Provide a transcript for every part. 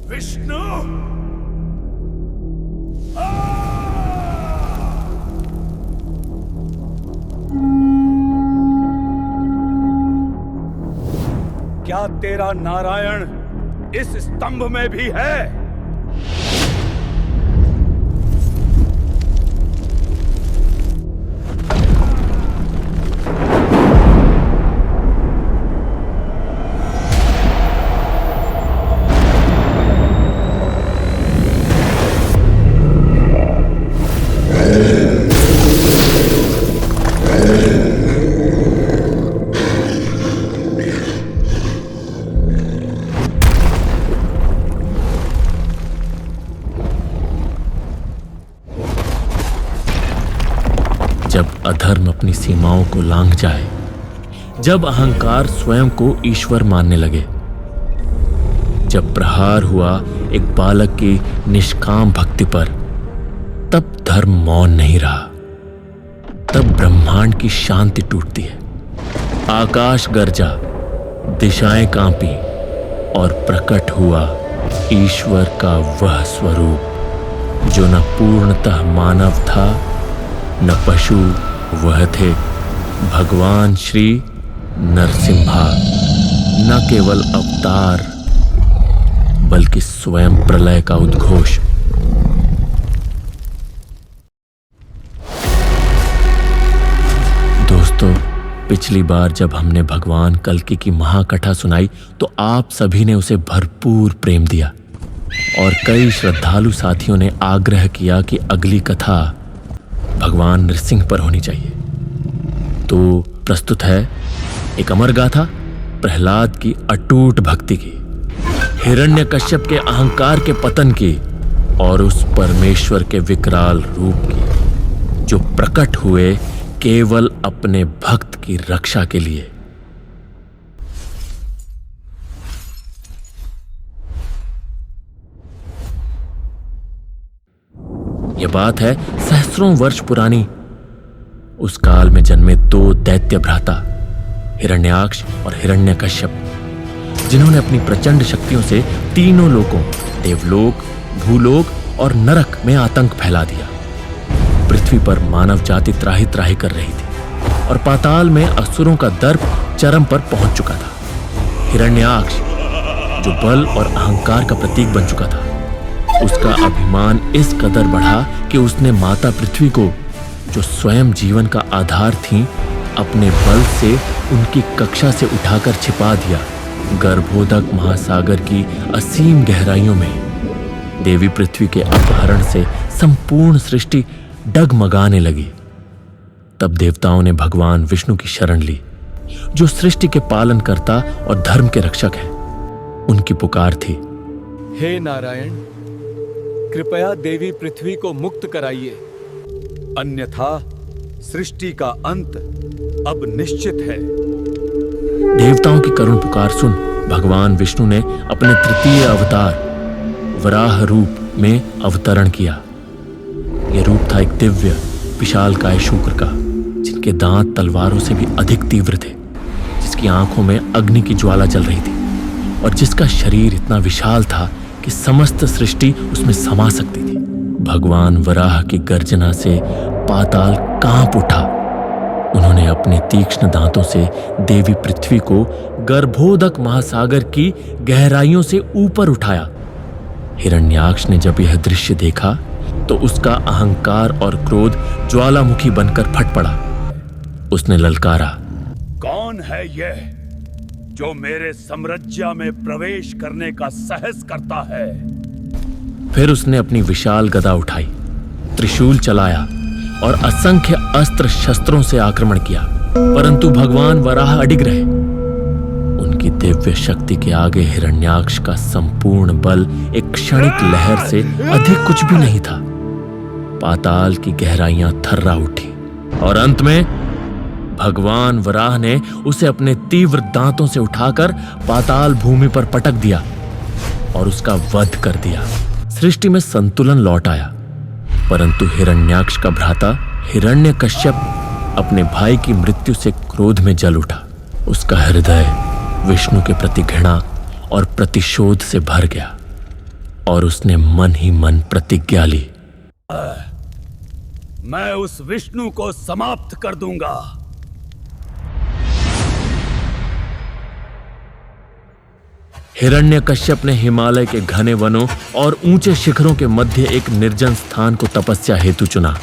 विष्णु, क्या तेरा नारायण इस स्तंभ में भी है? जब अधर्म अपनी सीमाओं को लांघ जाए, जब अहंकार स्वयं को ईश्वर मानने लगे, जब प्रहार हुआ एक बालक की निष्काम भक्ति पर, तब धर्म मौन नहीं रहा। तब ब्रह्मांड की शांति टूटती है, आकाश गरजा, दिशाएं कांपी और प्रकट हुआ ईश्वर का वह स्वरूप जो न पूर्णतः मानव था न पशु। वह थे भगवान श्री नरसिम्हा, न केवल अवतार बल्कि स्वयं प्रलय का उद्घोष। दोस्तों, पिछली बार जब हमने भगवान कल्कि की महाकथा सुनाई तो आप सभी ने उसे भरपूर प्रेम दिया और कई श्रद्धालु साथियों ने आग्रह किया कि अगली कथा भगवान नृसिंह पर होनी चाहिए। तो प्रस्तुत है एक अमर गाथा प्रहलाद की अटूट भक्ति की, हिरण्यकश्यप के अहंकार के पतन की और उस परमेश्वर के विकराल रूप की जो प्रकट हुए केवल अपने भक्त की रक्षा के लिए। यह बात है सहस्रों वर्ष पुरानी। उस काल में जन्मे दो दैत्य भ्राता हिरण्याक्ष और हिरण्यकश्यप, जिन्होंने अपनी प्रचंड शक्तियों से तीनों लोकों देवलोक, भूलोक और नरक में आतंक फैला दिया। पृथ्वी पर मानव जाति त्राही त्राही कर रही थी और पाताल में असुरों का दर्प चरम पर पहुंच चुका था। हिरण्याक्ष जो बल और अहंकार का प्रतीक बन चुका था, उसका अभिमान इस कदर बढ़ा कि उसने माता पृथ्वी को, जो स्वयं जीवन का आधार थी, अपने बल से उनकी कक्षा से उठाकर छिपा दिया गर्भोदक महासागर की असीम गहराइयों में। देवी पृथ्वी के अपहरण से संपूर्ण सृष्टि डगमगाने लगी। तब देवताओं ने भगवान विष्णु की शरण ली, जो सृष्टि के पालनकर्ता और धर्म के रक्षक हैं। उनकी पुकार थी, हे नारायण, कृपया देवी पृथ्वी को मुक्त कराइए, अन्यथा सृष्टि का अंत अब निश्चित है। देवताओं की करुण पुकार सुन भगवान विष्णु ने अपने तृतीय अवतार वराह रूप में अवतरण किया। यह रूप था एक दिव्य विशालकाय शूकर का, जिनके दांत तलवारों से भी अधिक तीव्र थे, जिसकी आंखों में अग्नि की ज्वाला जल रही थी और जिसका शरीर इतना विशाल था कि समस्त सृष्टि उसमें समा सकती थी। भगवान वराह की गर्जना से पाताल कांप उठा। उन्होंने अपने तीक्ष्ण दांतों से देवी पृथ्वी को गर्भोदक महासागर की गहराइयों से ऊपर उठाया। हिरण्याक्ष ने जब यह दृश्य देखा तो उसका अहंकार और क्रोध ज्वालामुखी बनकर फट पड़ा। उसने ललकारा, कौन है यह जो मेरे साम्राज्य में प्रवेश करने का साहस करता है? फिर उसने अपनी विशाल गदा उठाई, त्रिशूल चलाया और असंख्य अस्त्र शस्त्रों से आक्रमण किया, परंतु भगवान वराह अडिग रहे। उनकी दिव्य शक्ति के आगे हिरण्याक्ष का संपूर्ण बल एक क्षणिक लहर से अधिक कुछ भी नहीं था। पाताल की गहराइयां थर्रा उठी और अंत में भगवान वराह ने उसे अपने तीव्र दांतों से उठाकर पाताल भूमि पर पटक दिया और उसका वध कर दिया। सृष्टि में संतुलन लौट आया, परंतु हिरण्याक्ष का भ्राता हिरण्यकश्यप अपने भाई की मृत्यु से क्रोध में जल उठा। उसका हृदय विष्णु के प्रति घृणा और प्रतिशोध से भर गया। और उसने मन ही मन प्रतिज्ञा ली, मैं उस विष्णु को समाप्त कर दूंगा। हिरण्यकश्यप ने हिमालय के घने वनों और ऊंचे शिखरों के मध्य एक निर्जन स्थान को तपस्या हेतु चुना।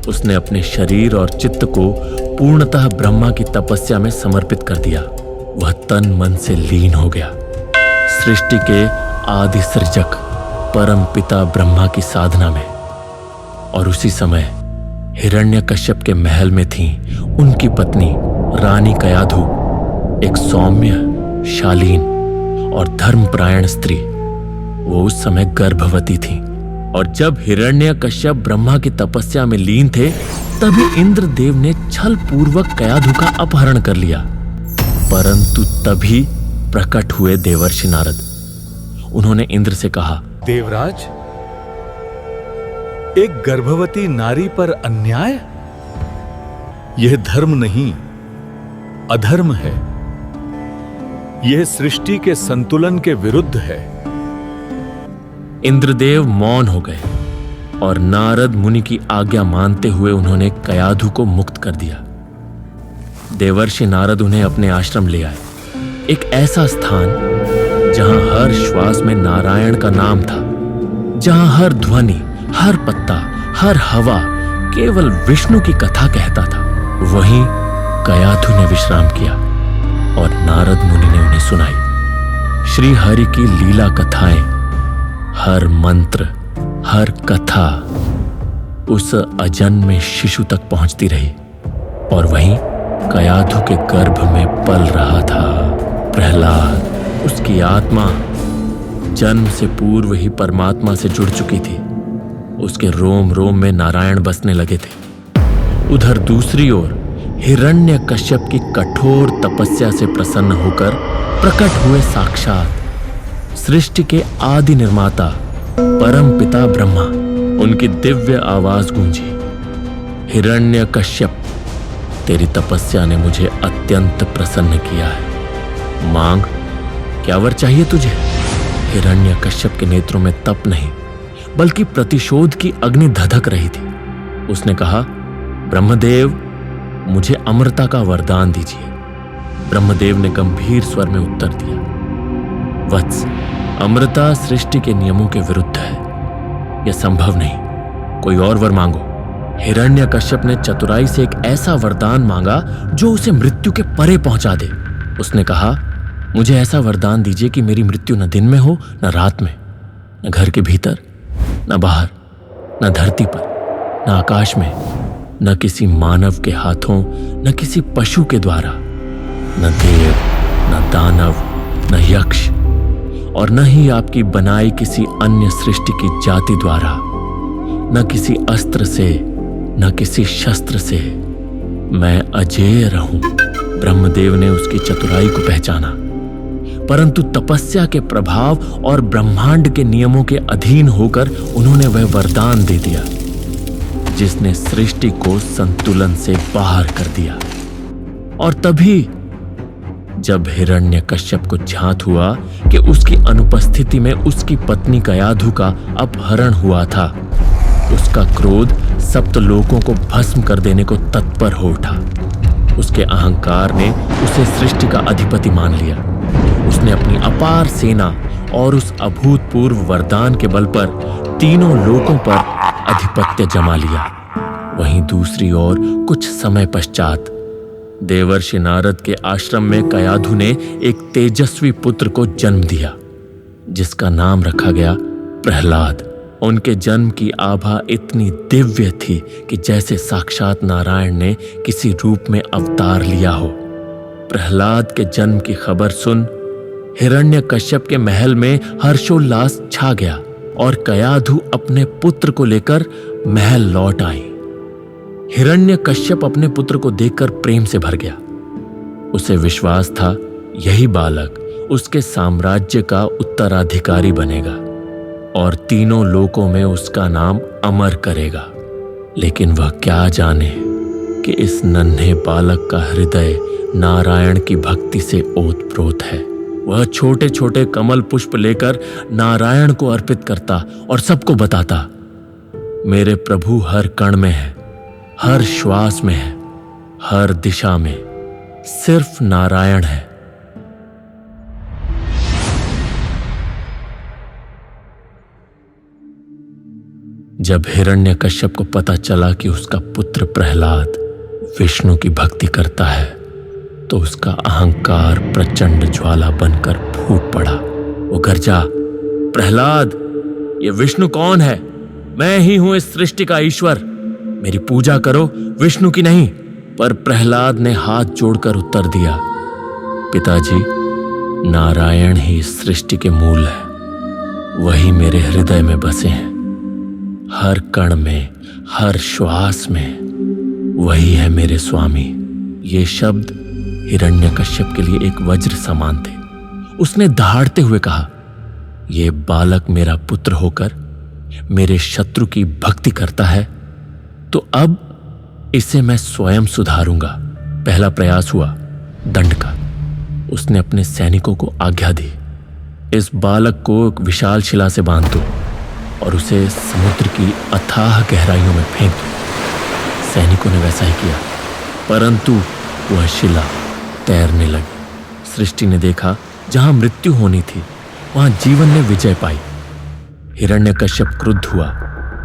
उसने अपने शरीर और चित्त को पूर्णतः ब्रह्मा की तपस्या में समर्पित कर दिया। वह तन मन से लीन हो गया। सृष्टि के आदि सृजक परम पिता ब्रह्मा की साधना में। और उसी समय हिरण्यकश्यप के महल में थी उनकी पत्नी रानी कयाधु, एक सौम्य, शालीन और धर्मपरायण स्त्री। वो उस समय गर्भवती थी। और जब हिरण्यकश्यप ब्रह्मा की तपस्या में लीन थे, तभी इंद्रदेव ने छल पूर्वक कयाधु का अपहरण कर लिया। परंतु तभी प्रकट हुए देवर्षि नारद। उन्होंने इंद्र से कहा, देवराज, एक गर्भवती नारी पर अन्याय? यह धर्म नहीं, अधर्म है। यह सृष्टि के संतुलन के विरुद्ध है। इंद्रदेव मौन हो गए और नारद मुनि की आज्ञा मानते हुए उन्होंने कयाधु को मुक्त कर दिया। देवर्षि नारद उन्हें अपने आश्रम ले आए, एक ऐसा स्थान जहां हर श्वास में नारायण का नाम था, जहां हर ध्वनि, हर पत्ता, हर हवा केवल विष्णु की कथा कहता था। वहीं कयाधु ने विश्राम किया और नारद मुनि ने उन्हें सुनाई श्री हरि की लीला कथाएं। हर मंत्र, हर कथा उस अजन्मे शिशु तक पहुंचती रही। और वहीं कयाधु के गर्भ में पल रहा था प्रहलाद। उसकी आत्मा जन्म से पूर्व ही परमात्मा से जुड़ चुकी थी। उसके रोम रोम में नारायण बसने लगे थे। उधर दूसरी ओर हिरण्यकश्यप की कठोर तपस्या से प्रसन्न होकर प्रकट हुए साक्षात सृष्टि के आदि निर्माता परम पिता ब्रह्मा। उनकी दिव्य आवाज गूंजी, हिरण्यकश्यप, तेरी तपस्या ने मुझे अत्यंत प्रसन्न किया है। मांग, क्या वर चाहिए तुझे? हिरण्यकश्यप के नेत्रों में तप नहीं बल्कि प्रतिशोध की अग्नि धधक रही थी। उसने कहा, ब्रह्मदेव, मुझे अमरता का वरदान दीजिए। ब्रह्मदेव ने गंभीर स्वर में उत्तर दिया, वत्स, अमरता सृष्टि के नियमों के विरुद्ध है। यह संभव नहीं, कोई और वर मांगो। हिरण्यकश्यप ने चतुराई से एक ऐसा वरदान मांगा जो उसे मृत्यु के परे पहुंचा दे। उसने कहा, मुझे ऐसा वरदान दीजिए कि मेरी मृत्यु न दिन में हो न रात में, न घर के भीतर न बाहर, न धरती पर, न आकाश में, न किसी मानव के हाथों, न किसी पशु के द्वारा, न देव, न दानव, न यक्ष, और न ही आपकी बनाई किसी अन्य सृष्टि की जाति द्वारा, न किसी अस्त्र से, न किसी शस्त्र से। मैं अजेय रहूं। ब्रह्मदेव ने उसकी चतुराई को पहचाना, परंतु तपस्या के प्रभाव और ब्रह्मांड के नियमों के अधीन होकर उन्होंने वह वरदान दे दिया जिसने सृष्टि को संतुलन से बाहर कर दिया। और तभी जब हिरण्यकश्यप को ज्ञात हुआ कि उसकी अनुपस्थिति में उसकी पत्नी कयाधु का अपहरण हुआ था, उसका क्रोध सप्तलोकों को भस्म कर देने को तत्पर हो उठा। उसके अहंकार ने उसे सृष्टि का अधिपति मान लिया। उसने अपनी अपार सेना और उस अभूतपूर्व वरदान के बल पर तीनों लोकों पर अधिपत्य जमा लिया। वहीं दूसरी ओर कुछ समय पश्चात देवर्षि नारद के आश्रम में कयाधु ने एक तेजस्वी पुत्र को जन्म दिया जिसका नाम रखा गया प्रहलाद। उनके जन्म की आभा इतनी दिव्य थी कि जैसे साक्षात नारायण ने किसी रूप में अवतार लिया हो। प्रहलाद के जन्म की खबर सुन हिरण्यकश्यप के महल में हर्षोल्लास छा गया और कयाधु अपने पुत्र को लेकर महल लौट आई। हिरण्यकश्यप अपने पुत्र को देखकर प्रेम से भर गया। उसे विश्वास था यही बालक उसके साम्राज्य का उत्तराधिकारी बनेगा और तीनों लोकों में उसका नाम अमर करेगा। लेकिन वह क्या जाने कि इस नन्हे बालक का हृदय नारायण की भक्ति से ओतप्रोत है। वह छोटे छोटे कमल पुष्प लेकर नारायण को अर्पित करता और सबको बताता, मेरे प्रभु हर कण में है, हर श्वास में है, हर दिशा में सिर्फ नारायण है। जब हिरण्यकश्यप को पता चला कि उसका पुत्र प्रहलाद विष्णु की भक्ति करता है, तो उसका अहंकार प्रचंड ज्वाला बनकर फूट पड़ा। वो गरजा, प्रहलाद, ये विष्णु कौन है? मैं ही हूं इस सृष्टि का ईश्वर, मेरी पूजा करो, विष्णु की नहीं। पर प्रहलाद ने हाथ जोड़कर उत्तर दिया, पिताजी, नारायण ही इस सृष्टि के मूल है, वही मेरे हृदय में बसे हैं, हर कण में, हर श्वास में वही है मेरे स्वामी। ये शब्द हिरण्यकश्यप के लिए एक वज्र समान थे। उसने दहाड़ते हुए कहा, यह बालक मेरा पुत्र होकर मेरे शत्रु की भक्ति करता है, तो अब इसे मैं स्वयं सुधारूंगा। पहला प्रयास हुआ दंड का। उसने अपने सैनिकों को आज्ञा दी, इस बालक को एक विशाल शिला से बांध दो और उसे समुद्र की अथाह गहराइयों में फेंक दो। सैनिकों ने वैसा ही किया, परंतु वह शिला तैरने लगी। सृष्टि ने देखा, जहां मृत्यु होनी थी वहां जीवन ने विजय पाई। हिरण्यकश्यप क्रुद्ध हुआ।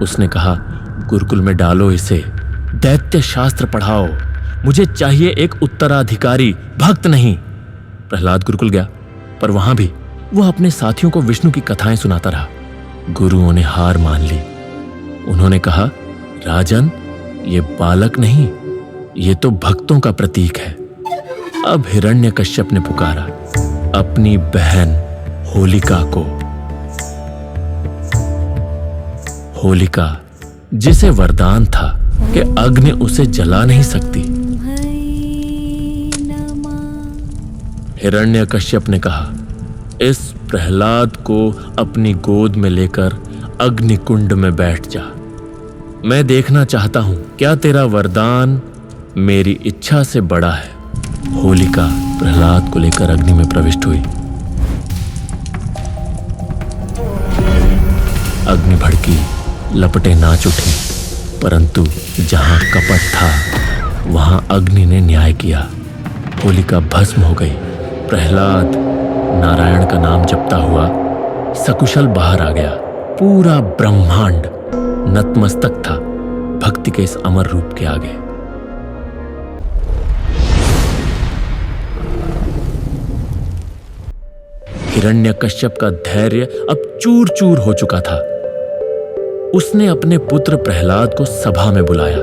उसने कहा, गुरुकुल में डालो इसे, दैत्य शास्त्र पढ़ाओ, मुझे चाहिए एक उत्तराधिकारी, भक्त नहीं। प्रहलाद गुरुकुल गया, पर वहां भी वह अपने साथियों को विष्णु की कथाएं सुनाता रहा। गुरुओं ने हार मान ली। उन्होंने कहा, राजन, ये बालक नहीं, ये तो भक्तों का प्रतीक है। अब हिरण्यकश्यप ने पुकारा अपनी बहन होलिका को। होलिका, जिसे वरदान था कि अग्नि उसे जला नहीं सकती। हिरण्यकश्यप ने कहा, इस प्रहलाद को अपनी गोद में लेकर अग्निकुंड में बैठ जा। मैं देखना चाहता हूं क्या तेरा वरदान मेरी इच्छा से बड़ा है। होलिका प्रहलाद को लेकर अग्नि में प्रविष्ट हुई। अग्नि भड़की, लपटें नाच उठी, परंतु जहां कपट था वहां अग्नि ने न्याय किया। होलिका भस्म हो गई। प्रहलाद नारायण का नाम जपता हुआ सकुशल बाहर आ गया। पूरा ब्रह्मांड नतमस्तक था भक्ति के इस अमर रूप के आगे। हिरण्यकश्यप का धैर्य अब चूर चूर हो चुका था। उसने अपने पुत्र प्रहलाद को सभा में बुलाया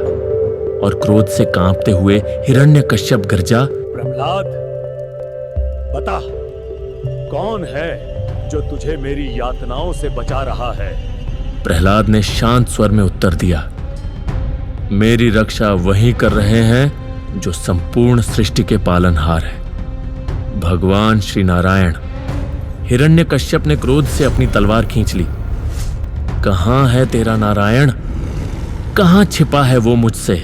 और क्रोध से कांपते हुए हिरण्यकश्यप गरजा, प्रहलाद, बता, कौन है जो तुझे मेरी यातनाओं से बचा रहा है? प्रहलाद ने शांत स्वर में उत्तर दिया, मेरी रक्षा वही कर रहे हैं जो संपूर्ण सृष्टि के पालनहार है, भगवान श्री नारायण। हिरण्यकश्यप ने क्रोध से अपनी तलवार खींच ली। कहां है तेरा नारायण? कहां छिपा है वो मुझसे?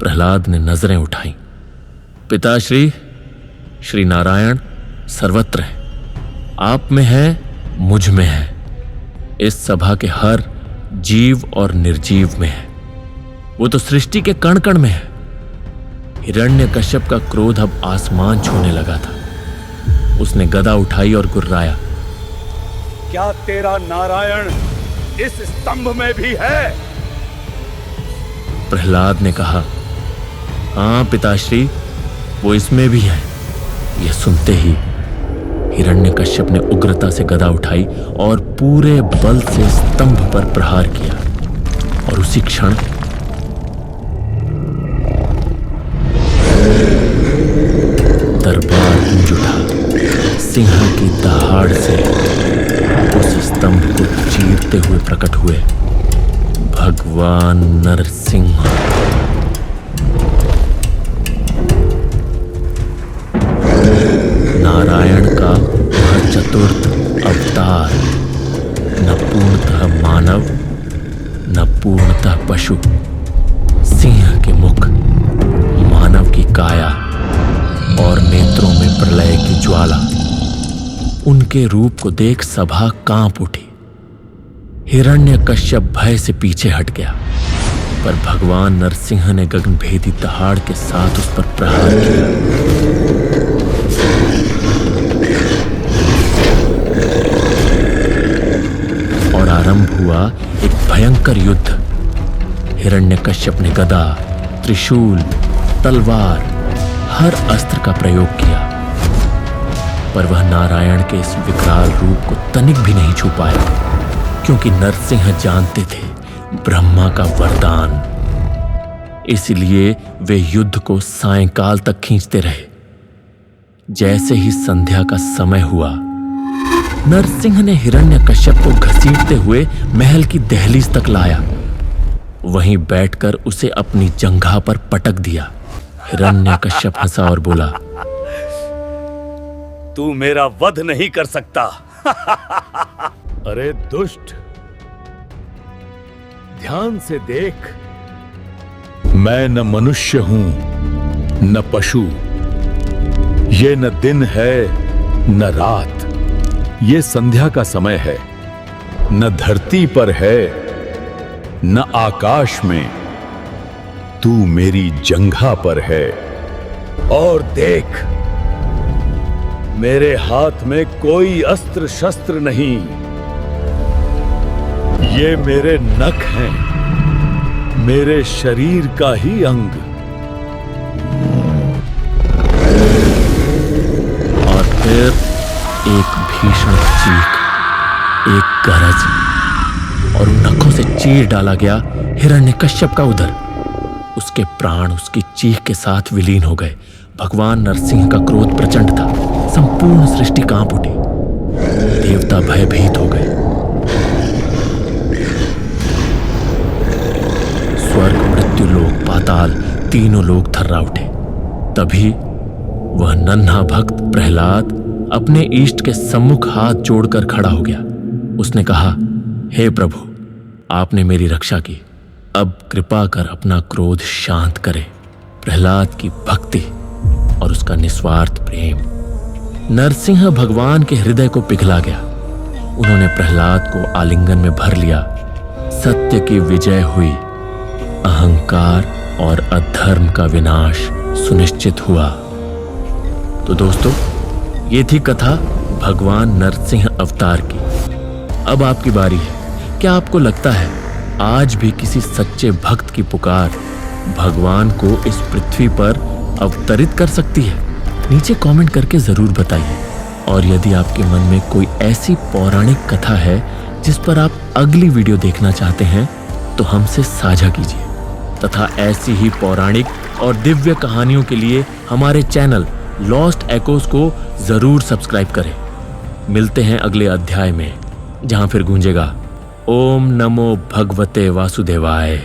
प्रहलाद ने नजरें उठाई। पिताश्री, श्री नारायण सर्वत्र है, आप में है, मुझ में है, इस सभा के हर जीव और निर्जीव में है, वो तो सृष्टि के कण कण में है। हिरण्यकश्यप का क्रोध अब आसमान छूने लगा था। उसने गदा उठाई और गुर्राया, क्या तेरा नारायण इस स्तंभ में भी है? प्रहलाद ने कहा, हां पिताश्री, वो इसमें भी है। यह सुनते ही हिरण्यकश्यप ने उग्रता से गदा उठाई और पूरे बल से स्तंभ पर प्रहार किया, और उसी क्षण दरबार गूंज उठा। सिंह की दहाड़ से उस स्तंभ को चीरते हुए प्रकट हुए भगवान नरसिंह। नारायण का वह चतुर्थ अवतार, न पूर्णतः मानव न पूर्णतः पशु। सिंह के मुख, मानव की काया और नेत्रों में प्रलय की ज्वाला। उनके रूप को देख सभा कांप उठी। हिरण्यकश्यप भय से पीछे हट गया, पर भगवान नरसिंह ने गगनभेदी दहाड़ के साथ उस पर प्रहार किया। और आरंभ हुआ एक भयंकर युद्ध। हिरण्यकश्यप ने गदा, त्रिशूल, तलवार, हर अस्त्र का प्रयोग किया, पर वह नारायण के इस विकराल रूप को तनिक भी नहीं छू पाया, क्योंकि नरसिंह जानते थे ब्रह्मा का वरदान। इसलिए वे युद्ध को सायंकाल तक खींचते रहे। जैसे ही संध्या का समय हुआ, नरसिंह ने हिरण्यकश्यप को घसीटते हुए महल की दहलीज तक लाया। वहीं बैठकर उसे अपनी जंघा पर पटक दिया। हिरण्यकश्यप हंसा और बोला, तू मेरा वध नहीं कर सकता। अरे दुष्ट, ध्यान से देख, मैं न मनुष्य हूं न पशु। ये न दिन है न रात, ये संध्या का समय है। न धरती पर है न आकाश में, तू मेरी जंघा पर है। और देख, मेरे हाथ में कोई अस्त्र शस्त्र नहीं, ये मेरे नख हैं, मेरे शरीर का ही अंग। और फिर एक भीषण चीख, एक गरज, और नखों से चीर डाला गया हिरण्यकश्यप का उदर। उसके प्राण उसकी चीख के साथ विलीन हो गए। भगवान नरसिंह का क्रोध प्रचंड था। संपूर्ण सृष्टि कांप उठी। देवता भयभीत हो गए। स्वर्ग, मृत्युलोक, पाताल, तीनों लोग थर्रा उठे। तभी वह नन्हा भक्त प्रहलाद अपने इष्ट के सम्मुख हाथ जोड़कर खड़ा हो गया। उसने कहा, हे प्रभु, आपने मेरी रक्षा की, अब कृपा कर अपना क्रोध शांत करें। प्रहलाद की भक्ति और उसका निस्वार्थ प्रेम नरसिंह भगवान के हृदय को पिघला गया। उन्होंने प्रहलाद को आलिंगन में भर लिया। सत्य की विजय हुई, अहंकार और अधर्म का विनाश सुनिश्चित हुआ। तो दोस्तों, ये थी कथा भगवान नरसिंह अवतार की। अब आपकी बारी है। क्या आपको लगता है आज भी किसी सच्चे भक्त की पुकार भगवान को इस पृथ्वी पर अवतरित कर सकती है? नीचे कमेंट करके जरूर बताइए। और यदि आपके मन में कोई ऐसी पौराणिक कथा है जिस पर आप अगली वीडियो देखना चाहते हैं, तो हमसे साझा कीजिए। तथा ऐसी ही पौराणिक और दिव्य कहानियों के लिए हमारे चैनल लॉस्ट एकोस को जरूर सब्सक्राइब करें। मिलते हैं अगले अध्याय में, जहां फिर गूंजेगा ओम नमो भगवते वासुदेवाय।